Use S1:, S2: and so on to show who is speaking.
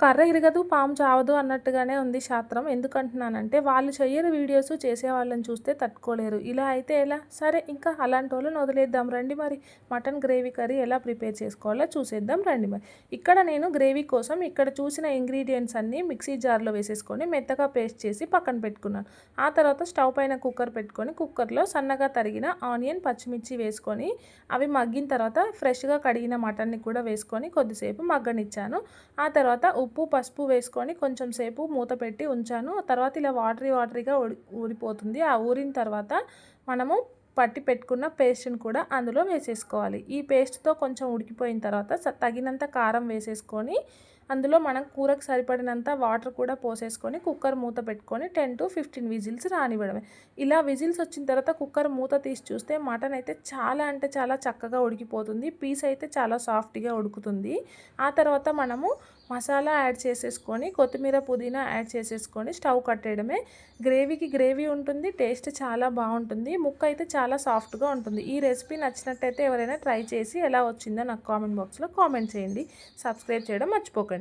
S1: కర్ర ఇరగదు పాము చావదు అన్నట్టుగానే ఉంది శాస్త్రం. ఎందుకంటున్నానంటే వాళ్ళు చెయ్యరు వీడియోస్, చేసే వాళ్ళని చూస్తే తట్టుకోలేరు. ఇలా అయితే ఎలా? సరే ఇంకా అలాంటి వాళ్ళని వదిలేద్దాం రండి. మరి మటన్ గ్రేవీ కర్రీ ఎలా ప్రిపేర్ చేసుకోవాలో చూసేద్దాం రండి. మరి ఇక్కడ నేను గ్రేవీ కోసం ఇక్కడ చూసిన ఇంగ్రీడియంట్స్ అన్నీ మిక్సీ జార్లో వేసేసుకొని మెత్తగా పేస్ట్ చేసి పక్కన పెట్టుకున్నాను. ఆ తర్వాత స్టవ్ పైన కుక్కర్ పెట్టుకొని కుక్కర్లో సన్నగా తరిగిన ఆనియన్, పచ్చిమిర్చి వేసుకొని అవి మగ్గిన తర్వాత ఫ్రెష్గా కడిగిన మటన్ని కూడా వేసుకొని కొద్దిసేపు మగ్గనిచ్చాను. ఆ తర్వాత ఉప్పు, పసుపు వేసుకొని కొంచెం సేపు మూత పెట్టి ఉంచాను. తర్వాత ఇలా వాటరీగా ఊరిపోతుంది. ఆ ఊరిన తర్వాత మనము పట్టి పెట్టుకున్న పేస్ట్ని కూడా అందులో వేసేసుకోవాలి. ఈ పేస్ట్తో కొంచెం ఉడికిపోయిన తర్వాత తగినంత కారం వేసేసుకొని అందులో మనం కూరకు సరిపడినంత వాటర్ కూడా పోసేసుకొని కుక్కర్ మూత పెట్టుకొని 10 to 15 విజిల్స్ రానివ్వడమే. ఇలా విజిల్స్ వచ్చిన తర్వాత కుక్కర్ మూత తీసి చూస్తే మటన్ అయితే చాలా అంటే చాలా చక్కగా ఉడికిపోతుంది. పీస్ అయితే చాలా సాఫ్ట్గా ఉడుకుతుంది. ఆ తర్వాత మనము మసాలా యాడ్ చేసేసుకొని కొత్తిమీర, పుదీనా యాడ్ చేసేసుకొని స్టవ్ కట్టేయడమే. గ్రేవీకి గ్రేవీ ఉంటుంది, టేస్ట్ చాలా బాగుంటుంది, ముక్క అయితే చాలా సాఫ్ట్గా ఉంటుంది. ఈ రెసిపీ నచ్చినట్టయితే ఎవరైనా ట్రై చేసి ఎలా వచ్చిందో నాకు కామెంట్ బాక్స్లో కామెంట్ చేయండి. సబ్స్క్రైబ్ చేయడం మర్చిపోకండి.